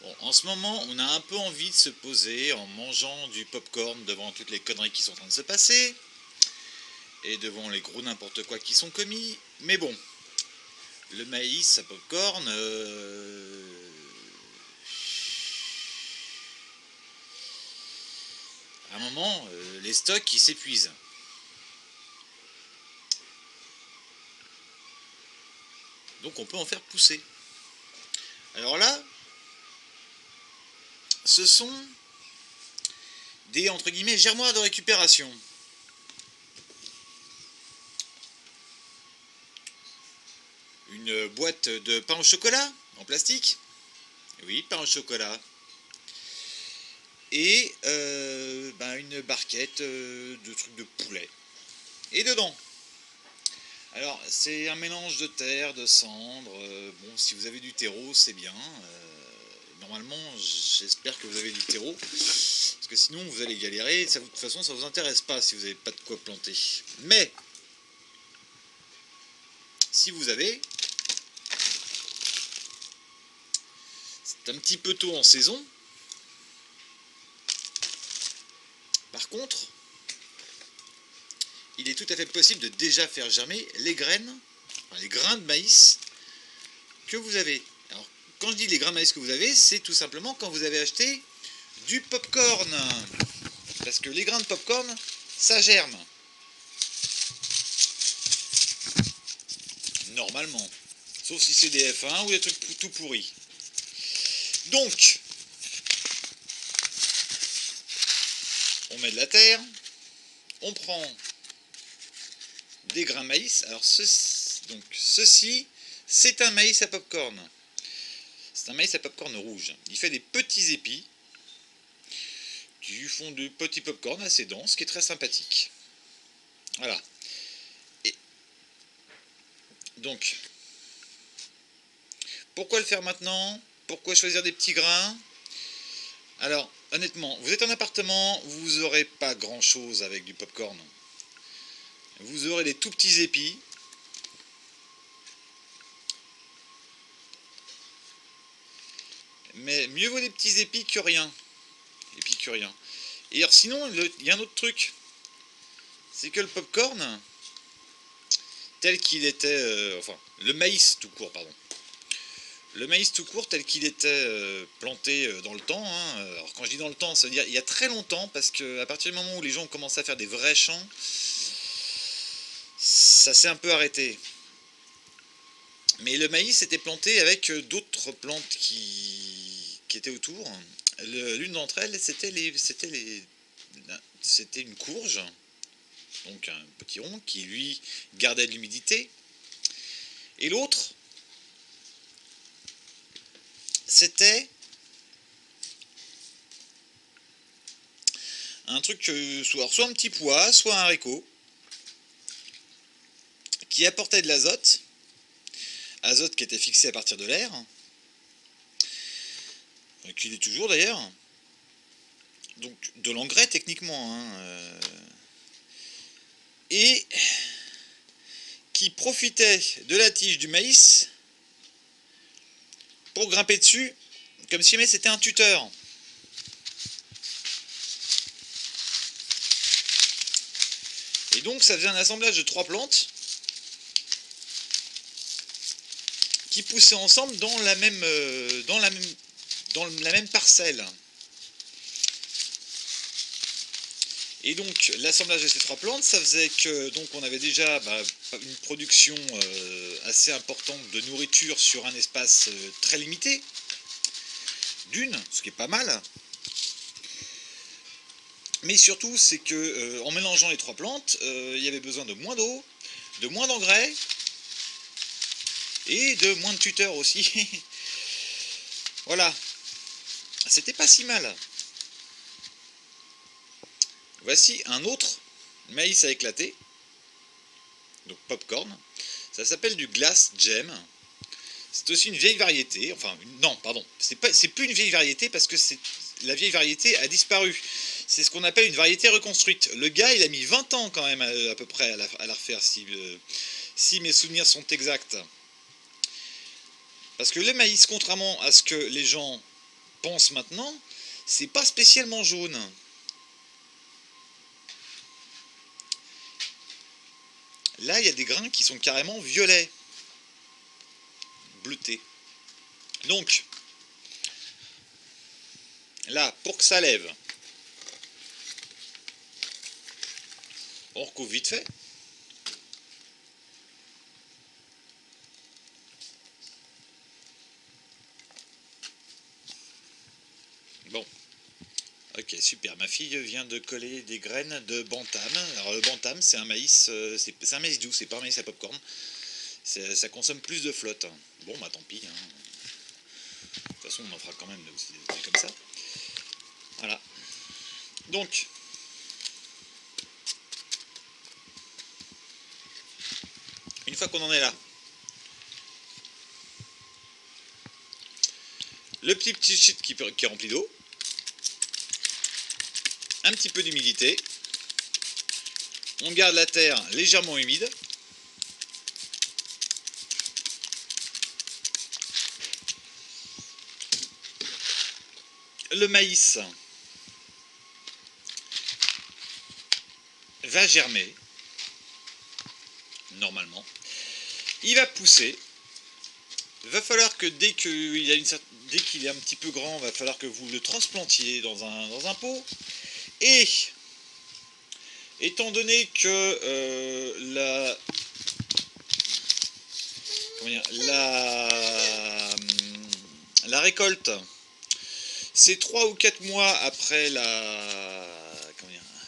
Bon, en ce moment, on a un peu envie de se poser en mangeant du popcorn devant toutes les conneries qui sont en train de se passer et devant les gros n'importe quoi qui sont commis. Mais bon, le maïs à popcorn, à un moment, les stocks ils s'épuisent. Donc on peut en faire pousser. Alors là, ce sont des entre guillemets germoirs de récupération. Une boîte de pain au chocolat en plastique. Oui, pain au chocolat. Et une barquette de trucs de poulet. Et dedans, alors c'est un mélange de terre, de cendres. Bon, si vous avez du terreau, c'est bien. Normalement, j'espère que vous avez du terreau. Parce que sinon, vous allez galérer. Ça, de toute façon, ça vous intéresse pas si vous n'avez pas de quoi planter. Mais, si vous avez, c'est un petit peu tôt en saison. Par contre, il est tout à fait possible de déjà faire germer les graines, enfin les grains de maïs que vous avez. Alors, quand je dis les grains de maïs que vous avez, c'est tout simplement quand vous avez acheté du popcorn. Parce que les grains de popcorn, ça germe. Normalement. Sauf si c'est des F1 ou des trucs tout pourris. Donc, on met de la terre, on prend des grains de maïs. Alors, ceci, c'est un maïs à popcorn. C'est un maïs à popcorn rouge. Il fait des petits épis qui font de petits popcorn assez denses, qui est très sympathique. Voilà. Et donc, pourquoi le faire maintenant? Pourquoi choisir des petits grains? Alors, honnêtement, vous êtes en appartement, vous n'aurez pas grand chose avec du popcorn. Vous aurez des tout petits épis. Mais mieux vaut des petits épis que rien. Épicurien. Et alors sinon, il y a un autre truc. C'est que le popcorn, tel qu'il était... enfin, le maïs tout court, pardon. Le maïs tout court tel qu'il était planté dans le temps, hein. Alors quand je dis dans le temps, ça veut dire il y a très longtemps, parce qu'à partir du moment où les gens ont commencé à faire des vrais champs, ça s'est un peu arrêté. Mais le maïs était planté avec d'autres plantes qui étaient autour. L'une d'entre elles, c'était une courge, donc un petit rond qui lui gardait de l'humidité. Et l'autre, c'était un truc, soit un petit pois, soit un haricot, qui apportait de l'azote, azote qui était fixé à partir de l'air, qu'il est toujours d'ailleurs, donc de l'engrais techniquement, hein, et qui profitait de la tige du maïs pour grimper dessus, comme si jamais c'était un tuteur. Et donc ça faisait un assemblage de 3 plantes qui poussaient ensemble dans la même parcelle. Et donc l'assemblage de ces 3 plantes, ça faisait que donc on avait déjà une production assez importante de nourriture sur un espace très limité, ce qui est pas mal. Mais surtout, c'est que en mélangeant les 3 plantes, il y avait besoin de moins d'eau, de moins d'engrais et de moins de tuteurs aussi. Voilà, c'était pas si mal. Voici un autre maïs à éclater, donc popcorn. Ça s'appelle du Glass Gem. C'est aussi une vieille variété. Enfin, non, pardon. C'est plus une vieille variété parce que la vieille variété a disparu. C'est ce qu'on appelle une variété reconstruite. Le gars, il a mis 20 ans quand même à peu près à la refaire, si mes souvenirs sont exacts. Parce que le maïs, contrairement à ce que les gens pense maintenant, c'est pas spécialement jaune. Là, il y a des grains qui sont carrément violets, bleutés. Donc, là, pour que ça lève, on recouvre vite fait. Bon, ok, super. Ma fille vient de coller des graines de bantam. Alors le bantam, c'est un maïs, c'est un maïs doux, c'est pas un maïs à popcorn. Ça consomme plus de flotte. Bon, bah tant pis. Hein. De toute façon, on en fera quand même des comme ça. Voilà. Donc, une fois qu'on en est là, le petit shit qui est rempli d'eau, un petit peu d'humidité, on garde la terre légèrement humide, le maïs va germer, normalement, il va pousser, il va falloir que dès qu'il est un petit peu grand, il va falloir que vous le transplantiez dans un pot, et étant donné que la récolte, c'est 3 ou 4 mois après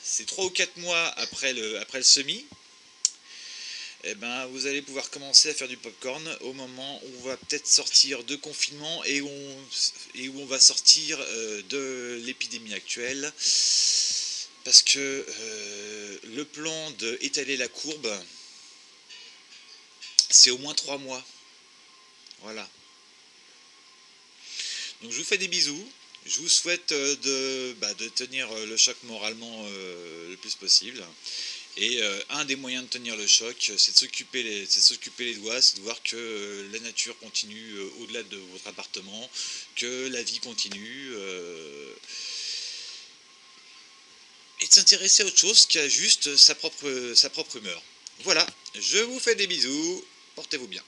c'est 3 ou 4 mois après le semis, et ben vous allez pouvoir commencer à faire du popcorn au moment où on va peut-être sortir de confinement et où on va sortir de l'épidémie actuelle. Parce que le plan d'étaler la courbe, c'est au moins 3 mois. Voilà. Donc je vous fais des bisous. Je vous souhaite de tenir le choc moralement le plus possible. Et un des moyens de tenir le choc, c'est de s'occuper les doigts, c'est de voir que la nature continue au-delà de votre appartement, que la vie continue, et de s'intéresser à autre chose qu'à juste sa propre humeur. Voilà, je vous fais des bisous, portez-vous bien.